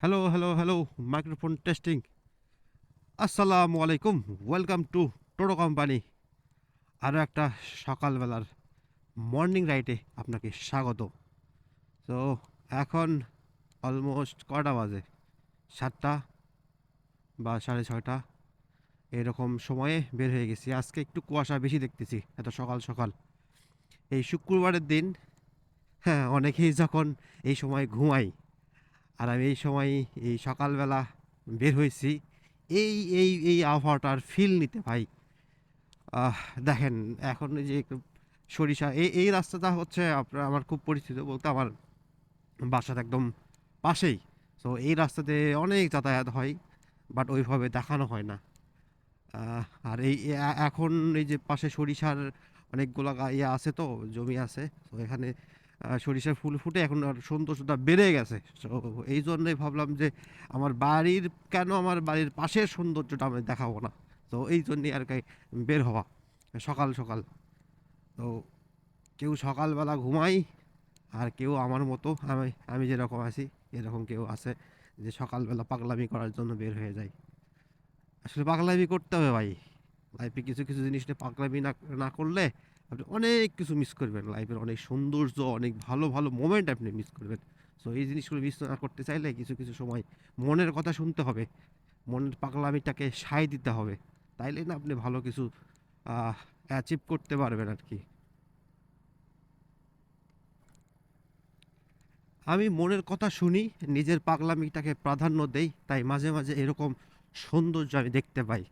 Hello, hello, hello, microphone testing. আসসালামু আলাইকুম। Welcome to toto company. আরও একটা সকালবেলার মর্নিং রাইডে আপনাকে স্বাগত। তো এখন অলমোস্ট কটা বাজে? 7টা বা 6:30 এরকম সময়ে বের হয়ে গেছি। আজকে একটু কুয়াশা বেশি দেখতেছি এত সকাল সকাল। এই শুক্রবারের দিন, হ্যাঁ, অনেকেই যখন এই সময় ঘুমাই, আর আমি এই সময় এই সকালবেলা বের হয়েছি এই আবহাওয়াটার ফিল নিতে ভাই। আহ দেখেন, এখন এই যে একটু সরিষা এই রাস্তাটা হচ্ছে আপনার আমার খুব পরিচিত বলতে আমার বাসার একদম পাশেই। তো এই রাস্তাতে অনেক যাতায়াত হয়, বাট ওইভাবে দেখানো হয় না। আর এখন এই যে পাশে সরিষার অনেকগুলো ইয়ে আছে, তো জমি আছে। তো এখানে সরিষার ফুল ফুটে এখন আর সৌন্দর্যটা বেড়ে গেছে। তো এই জন্যই ভাবলাম যে আমার বাড়ির পাশের সৌন্দর্যটা আমি দেখাবো না। তো এই জন্যই আর কি বের হওয়া সকাল সকাল। তো কেউ সকালবেলা ঘুমাই, আর কেউ আমার মতো আমি আমি যেরকম আছি এরকম কেউ আছে যে সকালবেলা পাগলামি করার জন্য বের হয়ে যায়। আসলে পাগলামি করতে হবে ভাই। লাইফে কিছু কিছু জিনিস নিয়ে পাগলামি না না করলে আপনি অনেক কিছু মিস করবেন। লাইফের অনেক সৌন্দর্য, অনেক ভালো ভালো মোমেন্ট আপনি মিস করবেন। সো এই জিনিসগুলো মিস না করতে চাইলে কিছু কিছু সময় মনের কথা শুনতে হবে, মনের পাগলামিটাকে সায় দিতে হবে। তাইলে না আপনি ভালো কিছু অ্যাচিভ করতে পারবেন আর কি। আমি মনের কথা শুনি, নিজের পাগলামিটাকে প্রাধান্য দেই, তাই মাঝে মাঝে এরকম সৌন্দর্য আমি দেখতে পাই।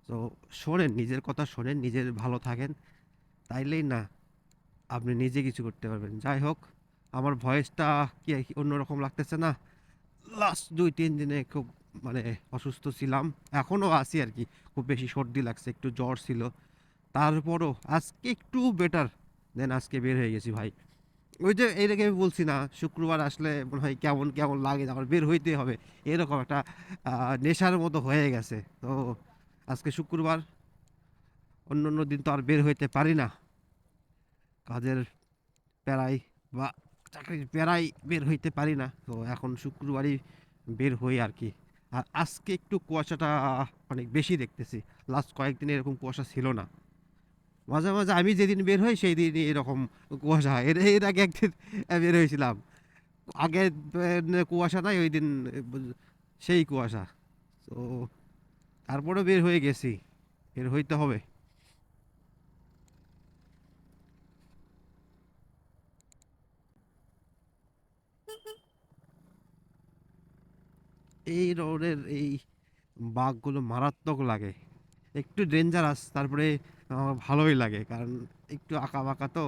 তো শোনেন, নিজের কথা শোনেন, নিজের ভালো থাকেন, তাইলেই না আপনি নিজে কিছু করতে পারবেন। যাই হোক, আমার ভয়েসটা কি অন্যরকম লাগতেছে না? লাস্ট 2-3 দিনে খুব মানে অসুস্থ ছিলাম, এখনও আছি আর কি। খুব বেশি সর্দি লাগছে, একটু জ্বর ছিল। তারপরও আজকে একটু বেটার। দেন আজকে বের হয়ে গেছি ভাই। ওই যে এটাকে আমি বলছি না, শুক্রবার আসলে মনে হয় কেমন কেমন লাগে, আমার বের হইতে হবে, এরকম একটা নেশার মতো হয়ে গেছে। তো আজকে শুক্রবার, অন্য অন্য দিন তো আর বের হইতে পারি না, কাজের প্যারাই বা চাকরির প্যারাই বের হইতে পারি না। তো এখন শুক্রবারই বের হই আর কি। আর আজকে একটু কুয়াশাটা অনেক বেশি দেখতেছি। লাস্ট কয়েকদিন এরকম কুয়াশা ছিল না। মাঝে মাঝে আমি যেদিন বের হই সেই দিনই এরকম কুয়াশা হয়। এর আগে একদিন বের হয়েছিলাম, আগে কুয়াশা নাই ওই দিন, সেই কুয়াশা। তো তারপরে বের হয়ে গেছি, বের হইতে হবে। এই রোডের এই বাঘগুলো মারাত্মক লাগে, একটু ডেঞ্জারাস, তারপরে আমার ভালোই লাগে কারণ একটু আঁকা বাঁকা তো,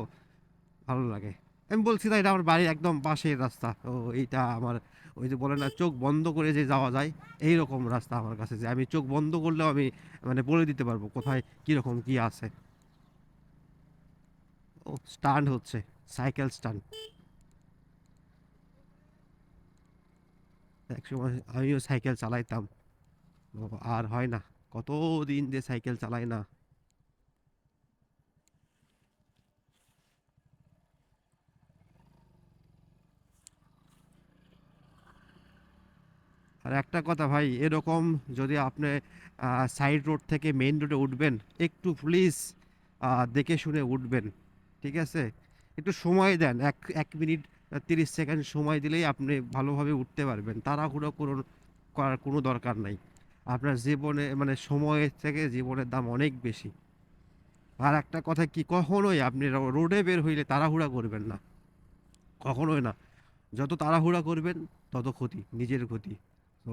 ভালো লাগে। আমি বলছি না, এটা আমার বাড়ির একদম পাশের রাস্তা। তো এইটা আমার, ওই যে বলে না চোখ বন্ধ করে যে যাওয়া যায়, এই রকম রাস্তা আমার কাছে, যে আমি চোখ বন্ধ করলেও আমি মানে বলে দিতে পারবো কোথায় কীরকম কি আছে। ও, স্টান্ট হচ্ছে, সাইকেল স্টান্ট। একসময় আমিও সাইকেল চালাইতাম। ও, আর হয় না, কতদিন যে সাইকেল চালাই না। আর একটা কথা ভাই, এরকম যদি আপনি সাইড রোড থেকে মেইন রোডে উঠবেন, একটু প্লিজ দেখে শুনে উঠবেন, ঠিক আছে? একটু সময় দেন, 1 মিনিট 30 সেকেন্ড সময় দিলেই আপনি ভালোভাবে উঠতে পারবেন। তাড়াহুড়ো করার কোনো দরকার নাই। আপনার জীবনে মানে সময়ের থেকে জীবনের দাম অনেক বেশি। আর একটা কথা কি, কখনোই আপনি রোডে বের হইলে তাড়াহুড়া করবেন না, কখনোই না। যত তাড়াহুড়া করবেন তত ক্ষতি, নিজের ক্ষতি। তো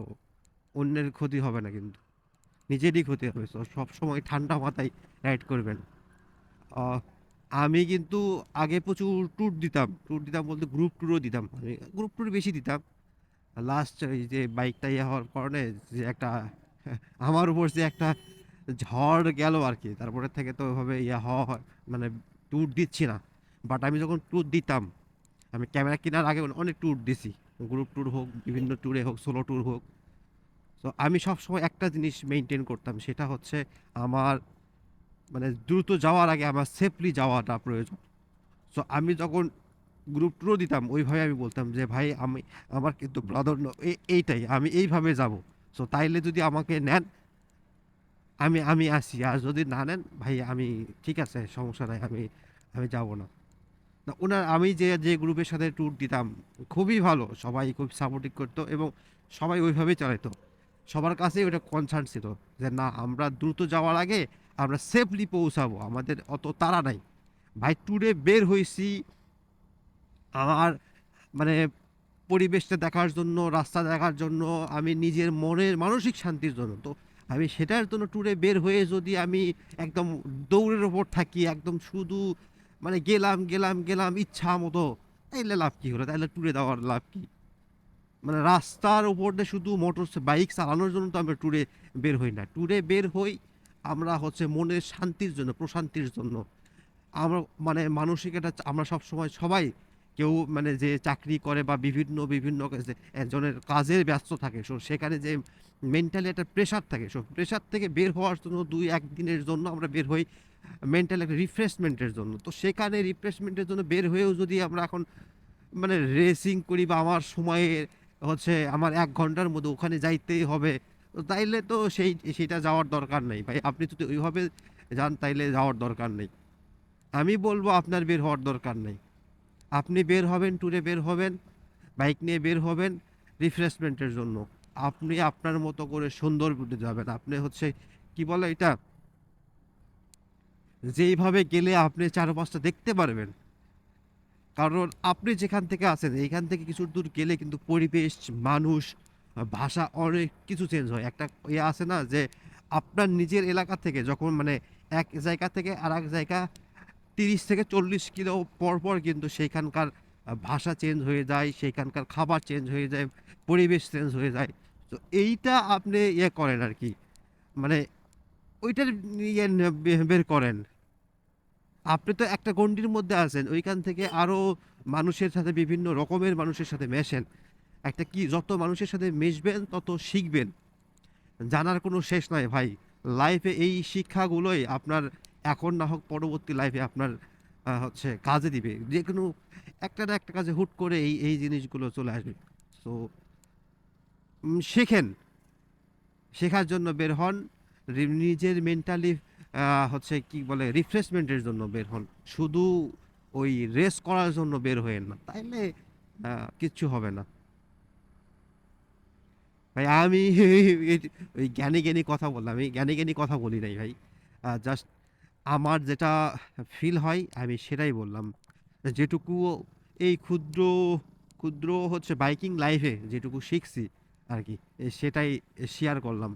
অন্যের ক্ষতি হবে না কিন্তু, নিজেরই ক্ষতি হবে। তো সবসময় ঠান্ডা মাথায় রাইড করবেন। আহ, আমি কিন্তু আগে প্রচুর ট্যুর দিতাম বলতে গ্রুপ ট্যুরও দিতাম, আমি গ্রুপ ট্যুর বেশি দিতাম। লাস্ট এই যে বাইকটা ইয়ে হওয়ার কারণে যে একটা আমার উপর যে একটা ঝড় গেল আর কি, তারপরে থেকে তো ওইভাবে ইয়ে হওয়া মানে ট্যুর দিচ্ছি না। বাট আমি যখন ট্যুর দিতাম, আমি ক্যামেরা কেনার আগে অনেক ট্যুর দিছি, গ্রুপ ট্যুর হোক, বিভিন্ন ট্যুরে হোক, সোলো ট্যুর হোক। তো আমি সবসময় একটা জিনিস মেনটেন করতাম, সেটা হচ্ছে আমার মানে দ্রুত যাওয়ার আগে আমার সেফলি যাওয়াটা প্রয়োজন। সো আমি যখন গ্রুপ ট্যুরও দিতাম, ওইভাবে আমি বলতাম যে ভাই আমি আমার কিন্তু প্রাধান্য এইটাই, আমি এইভাবে যাব। সো তাইলে যদি আমাকে নেন আমি আমি আসি, আর যদি না নেন ভাই আমি ঠিক আছে, সমস্যা নাই, আমি আমি যাব না। না ওনার, আমি যে গ্রুপের সাথে ট্যুর দিতাম খুবই ভালো, সবাই খুব সাপোর্টিভ করতো এবং সবাই ওইভাবেই চালাতো। সবার কাছেই ওটা কনসার্ন ছিল যে না, আমরা দ্রুত যাওয়ার আগে আমরা সেফলি পৌঁছাবো, আমাদের অত তাড়া নাই। ভাই ট্যুরে বের হইছি আমার মানে পরিবেশটা দেখার জন্য, রাস্তা দেখার জন্য, আমি নিজের মনের মানসিক শান্তির জন্য। তো আমি সেটার জন্য ট্যুরে বের হয়ে যদি আমি একদম দৌড়ের ওপর থাকি, একদম শুধু মানে গেলাম গেলাম গেলাম ইচ্ছা মতো, তাইলে লাভ কি হলো? তাইলে ট্যুরে দেওয়ার লাভ কি? মানে রাস্তার উপর দিয়ে শুধু মোটর বাইক চালানোর জন্য তো আমরা ট্যুরে বের হই না। ট্যুরে বের হই আমরা হচ্ছে মনের শান্তির জন্য, প্রশান্তির জন্য। আমরা মানে মানসিক একটা আমরা সবসময় সবাই কেউ মানে যে চাকরি করে বা বিভিন্ন বিভিন্ন একজনের কাজের ব্যস্ত থাকে, সো সেখানে যে মেন্টালি একটা প্রেশার থাকে, সো প্রেশার থেকে বের হওয়ার জন্য দুই একদিনের জন্য আমরা বের হই মেন্টাল একটা রিফ্রেশমেন্টের জন্য। তো সেখানে রিফ্রেশমেন্টের জন্য বের হয়েও যদি আমরা এখন মানে রেসিং করি বা আমার সময়ে হচ্ছে আমার ১ ঘন্টার মধ্যে ওখানে যাইতেই হবে, তো তাইলে তো সেটা যাওয়ার দরকার নেই ভাই। আপনি যদি ওইভাবে যান তাইলে যাওয়ার দরকার নেই। আমি বলবো আপনার বের হওয়ার দরকার নেই। আপনি বের হবেন, ট্যুরে বের হবেন, বাইক নিয়ে বের হবেন রিফ্রেশমেন্টের জন্য। আপনি আপনার মতো করে সুন্দরবনে যাবেন। আপনি হচ্ছে কি বলে এটা, যেইভাবে গেলে আপনি চারপাশটা দেখতে পারবেন। কারণ আপনি যেখান থেকে আছেন এইখান থেকে কিছু দূর গেলে কিন্তু পরিবেশ, মানুষ, ভাষা অনেক কিছু চেঞ্জ হয়। একটা ইয়ে আছে না যে আপনার নিজের এলাকা থেকে যখন মানে এক জায়গা থেকে আরেক জায়গা ৩০ থেকে ৪০ কিলো পর পর কিন্তু সেইখানকার ভাষা চেঞ্জ হয়ে যায়, সেইখানকার খাবার চেঞ্জ হয়ে যায়, পরিবেশ চেঞ্জ হয়ে যায়। তো এইটা আপনি ইয়ে করেন আর কি, মানে ওইটার ইয়ে বের করেন। আপনি তো একটা গণ্ডির মধ্যে আছেন, ওইখান থেকে আরও মানুষের সাথে বিভিন্ন রকমের মানুষের সাথে মেশেন। একটা কি, যত মানুষের সাথে মিশবেন তত শিখবেন। জানার কোনো শেষ নাই ভাই। লাইফে এই শিক্ষাগুলোই আপনার এখন না হোক পরবর্তী লাইফে আপনার হচ্ছে কাজে দিবে। যে কোনো একটা না একটা কাজে হুট করে এই জিনিসগুলো চলে আসবে। সো শেখেন, শেখার জন্য বের হন, নিজের মেন্টালি হচ্ছে কি বলে রিফ্রেশমেন্টের জন্য বের হন। শুধু ওই রেস করার জন্য বের হয়েন না, তাইলে কিচ্ছু হবে না ভাই। আমি ওই জ্ঞানী জ্ঞানী কথা বললাম, আমি জ্ঞানী জ্ঞানী কথা বলি নাই ভাই। জাস্ট আমার যেটা ফিল হয় আমি সেটাই বললাম। যেটুকু এই ক্ষুদ্র ক্ষুদ্র হচ্ছে বাইকিং লাইফে যেটুকু শিখছি আর কি, সেটাই শেয়ার করলাম।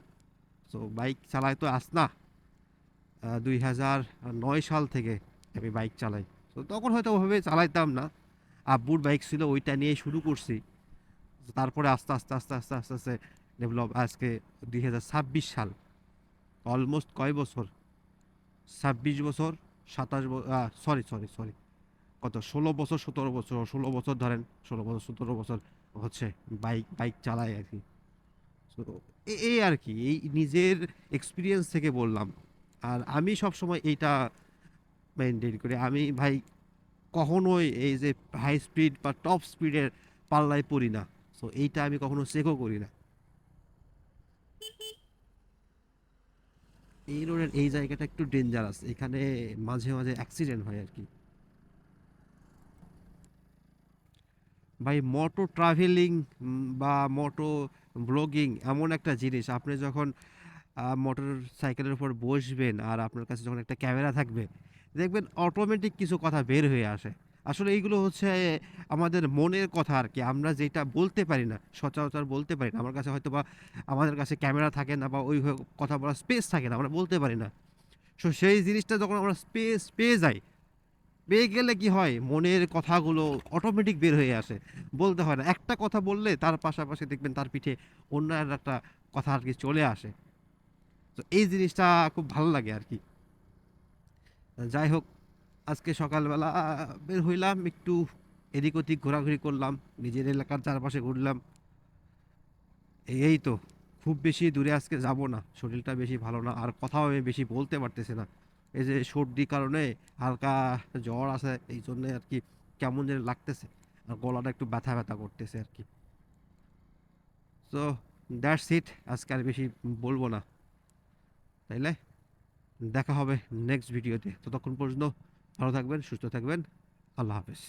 তো বাইক চালাই তো আস না, ২০০৯ সাল থেকে আমি বাইক চালাই। তো তখন হয়তো ওভাবে চালাইতাম না, আব্বুর বাইক ছিল ওইটা নিয়ে শুরু করছি। তারপরে আস্তে আস্তে আস্তে আস্তে আস্তে আস্তে ডেভেলপ, আজকে ২০২৬ সাল, অলমোস্ট কয় বছর, ২৬ বছর, ২৭ বছর, সরি সরি সরি, কত ১৬ বছর, ১৭ বছর, ১৬ বছর ধরেন, ১৬ বছর ১৭ বছর হচ্ছে বাইক বাইক চালায় আর কি। তো এই আর কি, এই নিজের এক্সপিরিয়েন্স থেকে বললাম। আর আমি সবসময় এইটা মেনটেন করি, আমি ভাই কখনোই এই যে হাই স্পিড বা টপ স্পিডের পাল্লায় পড়ি না। সো এইটা আমি কখনো চেকও করি না। এই রোডের এই জায়গাটা একটু ডেঞ্জারাস, এখানে মাঝে মাঝে অ্যাক্সিডেন্ট হয় আর কি। ভাই মোটো ট্রাভেলিং বা মোটো ব্লগিং এমন একটা জিনিস, আপনি যখন মোটর সাইকেলের উপর বসবেন আর আপনার কাছে যখন একটা ক্যামেরা থাকবে, দেখবেন অটোমেটিক কিছু কথা বের হয়ে আসে। আসলে এইগুলো হচ্ছে আমাদের মনের কথা আর কি, আমরা যেটা বলতে পারি না, সচরাচর বলতে পারি না। আমার কাছে হয়তো বা আমাদের কাছে ক্যামেরা থাকে না বা ওই কথা বলার স্পেস থাকে না, আমরা বলতে পারি না। সো সেই জিনিসটা যখন আমরা স্পেস পেয়ে যাই, পেয়ে গেলে কি হয়, মনের কথাগুলো অটোমেটিক বের হয়ে আসে, বলতে হয় না। একটা কথা বললে তার পাশাপাশি দেখবেন তার পিঠে অন্য আর একটা কথা আর কি চলে আসে। তো এই জিনিসটা খুব ভালো লাগে আর কি। যাই হোক, আজকে সকালবেলা বের হইলাম একটু, এদিক ওদিক ঘোরাঘুরি করলাম, নিজের এলাকার চারপাশে ঘুরলাম। এই তো, খুব বেশি দূরে আজকে যাব না, শরীরটা বেশি ভালো না, আর কথাও আমি বেশি বলতে পারতেছি না। এই যে সর্দি কারণে হালকা জ্বর আছে, এই জন্যে আর কি কেমন যেন লাগতেছে, আর গলাটা একটু ব্যথা ব্যথা করতেছে আর কি। সো দ্যাটস ইট, আজকে আর বেশি বলবো না, তাইলে দেখা হবে নেক্সট ভিডিওতে। ততক্ষণ পর্যন্ত ভালো থাকবেন, সুস্থ থাকবেন। আল্লাহ হাফেজ।